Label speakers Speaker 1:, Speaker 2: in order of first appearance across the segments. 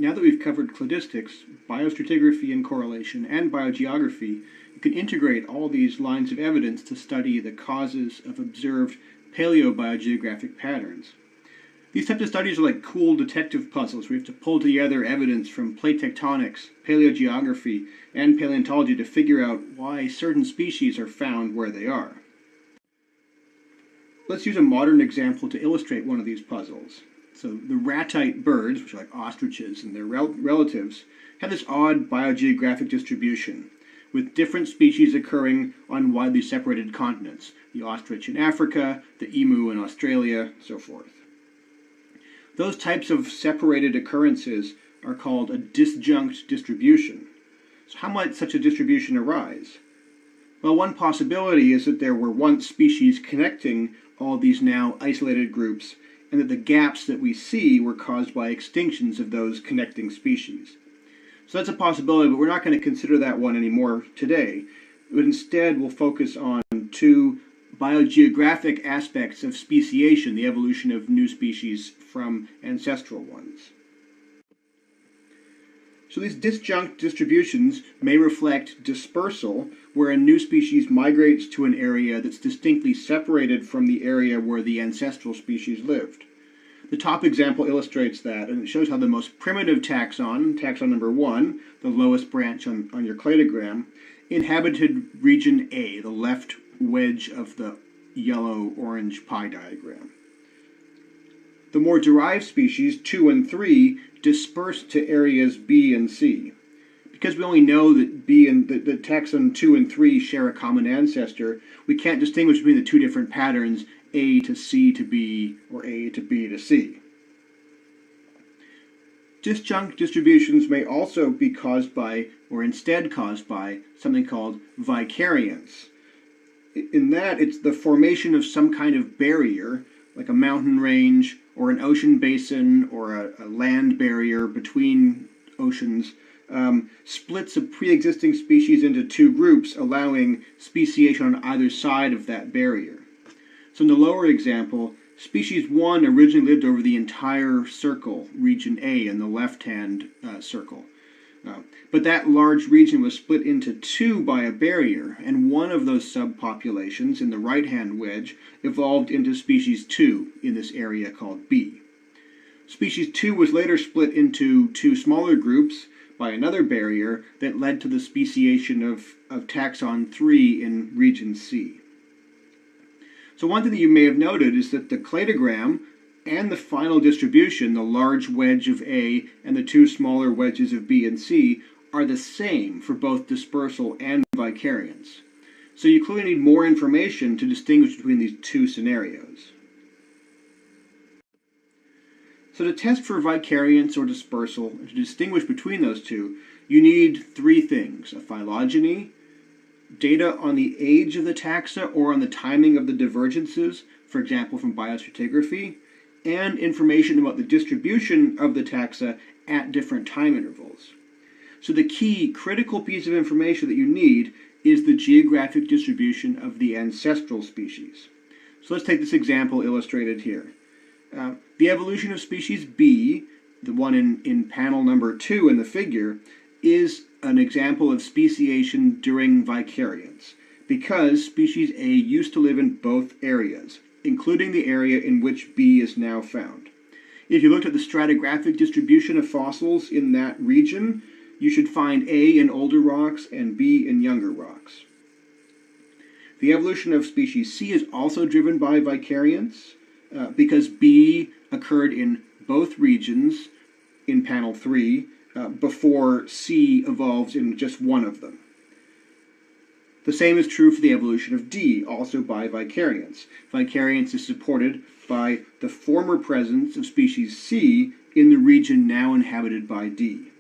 Speaker 1: Now that we've covered cladistics, biostratigraphy and correlation, and biogeography, you can integrate all these lines of evidence to study the causes of observed paleobiogeographic patterns. These types of studies are like cool detective puzzles where you have to pull together evidence from plate tectonics, paleogeography, and paleontology to figure out why certain species are found where they are. Let's use a modern example to illustrate one of these puzzles. So the ratite birds, which are like ostriches and their relatives, have this odd biogeographic distribution, with different species occurring on widely separated continents. The ostrich in Africa, the emu in Australia, so forth. Those types of separated occurrences are called a disjunct distribution. So how might such a distribution arise? Well, one possibility is that there were once species connecting all these now isolated groups, and that the gaps that we see were caused by extinctions of those connecting species. So that's a possibility, but we're not going to consider that one anymore today. But instead, we'll focus on two biogeographic aspects of speciation, the evolution of new species from ancestral ones. So these disjunct distributions may reflect dispersal, where a new species migrates to an area that's distinctly separated from the area where the ancestral species lived. The top example illustrates that, and it shows how the most primitive taxon, taxon number 1, the lowest branch on your cladogram, inhabited region A, the left wedge of the yellow-orange pie diagram. The more derived species, 2 and 3, dispersed to areas B and C. Because we only know that the taxon 2 and 3 share a common ancestor, we can't distinguish between the two different patterns, A to C to B, or A to B to C. Disjunct distributions may also be caused by, or instead caused by, something called vicariance. In that, it's the formation of some kind of barrier, like a mountain range, or an ocean basin, or a land barrier between oceans, splits a pre-existing species into two groups, allowing speciation on either side of that barrier. So in the lower example, species 1 originally lived over the entire circle, region A, in the left-hand circle. But that large region was split into two by a barrier, and one of those subpopulations in the right-hand wedge evolved into species 2 in this area called B. Species 2 was later split into two smaller groups by another barrier that led to the speciation of taxon 3 in region C. So one thing that you may have noted is that the cladogram and the final distribution, the large wedge of A and the two smaller wedges of B and C, are the same for both dispersal and vicariance. So you clearly need more information to distinguish between these two scenarios. So to test for vicariance or dispersal, and to distinguish between those two, you need three things: a phylogeny, data on the age of the taxa or on the timing of the divergences, for example from biostratigraphy, and information about the distribution of the taxa at different time intervals. So the key critical piece of information that you need is the geographic distribution of the ancestral species. So let's take this example illustrated here. The evolution of species B, the one in panel number 2 in the figure, is an example of speciation during vicariance, because species A used to live in both areas, including the area in which B is now found. If you looked at the stratigraphic distribution of fossils in that region, you should find A in older rocks and B in younger rocks. The evolution of species C is also driven by vicariance, because B occurred in both regions in panel 3 before C evolves in just one of them. The same is true for the evolution of D, also by vicariance. Vicariance is supported by the former presence of species C in the region now inhabited by D.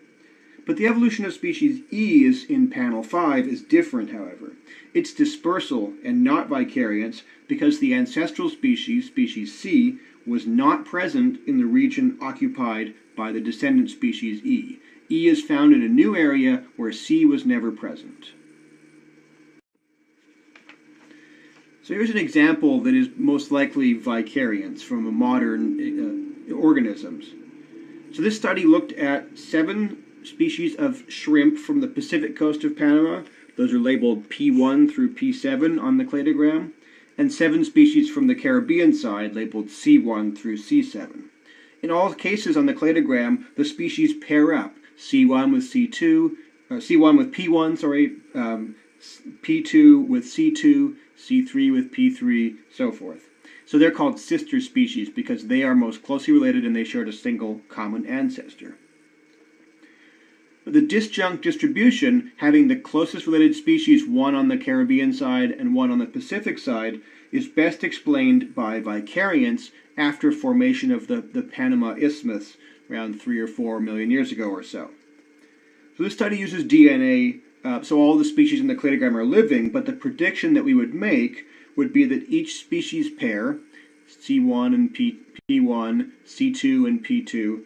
Speaker 1: But the evolution of species E in panel 5 is different, however. It's dispersal and not vicariance, because the ancestral species, species C, was not present in the region occupied by the descendant species E. E is found in a new area where C was never present. So here's an example that is most likely vicariance from a modern organisms. So this study looked at 7 species of shrimp from the Pacific coast of Panama. Those are labeled P1 through P7 on the cladogram. And 7 species from the Caribbean side, labeled C1 through C7. In all cases on the cladogram, the species pair up, C1 with C2, C1 with P1, P2 with C2, C3 with P3, so forth. So they're called sister species because they are most closely related and they share a single common ancestor. The disjunct distribution, having the closest related species, one on the Caribbean side and one on the Pacific side, is best explained by vicariance after formation of the Panama Isthmus around 3 or 4 million years ago or so. So this study uses DNA, so all the species in the cladogram are living, but the prediction that we would make would be that each species pair, C1 and P1, C2 and P2,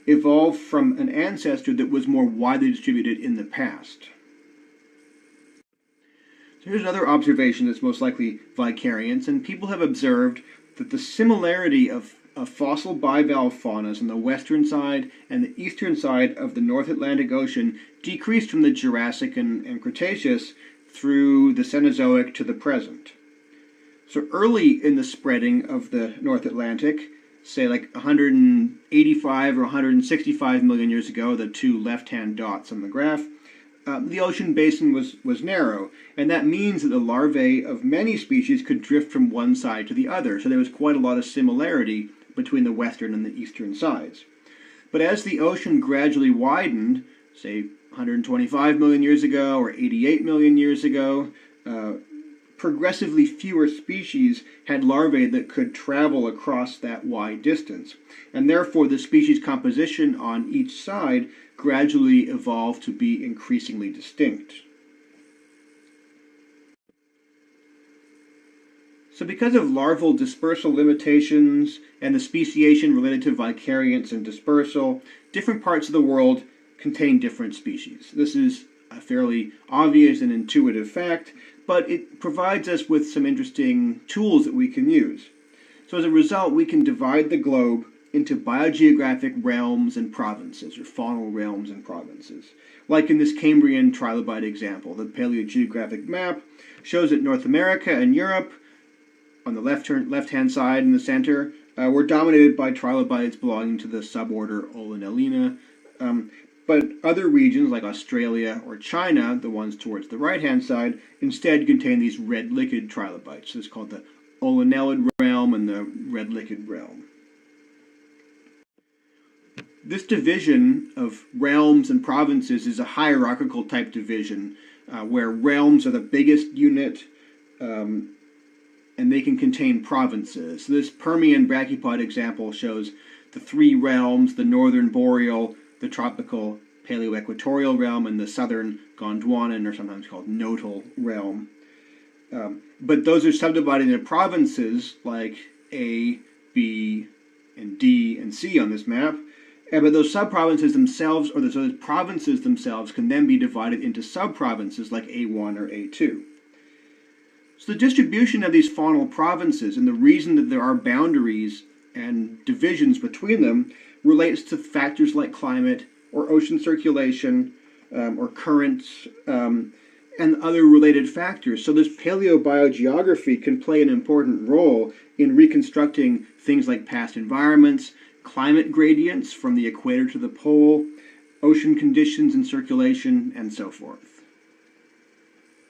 Speaker 1: evolved from an ancestor that was more widely distributed in the past. So here's another observation that's most likely vicariance, and people have observed that the similarity of fossil bivalve faunas on the western side and the eastern side of the North Atlantic Ocean decreased from the Jurassic and Cretaceous through the Cenozoic to the present. So early in the spreading of the North Atlantic, say like 185 or 165 million years ago, the 2 left-hand dots on the graph, the ocean basin was narrow, and that means that the larvae of many species could drift from one side to the other, so there was quite a lot of similarity between the western and the eastern sides. But as the ocean gradually widened, say 125 million years ago or 88 million years ago, progressively fewer species had larvae that could travel across that wide distance, and therefore the species composition on each side gradually evolved to be increasingly distinct. So because of larval dispersal limitations and the speciation related to vicariance and dispersal, different parts of the world contain different species. This is a fairly obvious and intuitive fact, but it provides us with some interesting tools that we can use. So as a result, we can divide the globe into biogeographic realms and provinces, or faunal realms and provinces. Like in this Cambrian trilobite example, the paleogeographic map shows that North America and Europe, on the left-hand side in the center, were dominated by trilobites belonging to the suborder Olenellina. But other regions like Australia or China, the ones towards the right-hand side, instead contain these red-licked trilobites. So it's called the Olenellid realm and the red-licked realm. This division of realms and provinces is a hierarchical type division where realms are the biggest unit and they can contain provinces. So this Permian brachipod example shows the 3 realms, the northern boreal, the tropical paleoequatorial realm, and the southern Gondwanan, or sometimes called nodal realm. But those are subdivided into provinces like A, B, and D, and C on this map. But those sub-provinces themselves, or those provinces themselves, can then be divided into sub-provinces like A1 or A2. So the distribution of these faunal provinces and the reason that there are boundaries and divisions between them relates to factors like climate or ocean circulation or currents and other related factors. So this paleobiogeography can play an important role in reconstructing things like past environments, climate gradients from the equator to the pole, ocean conditions and circulation, and so forth.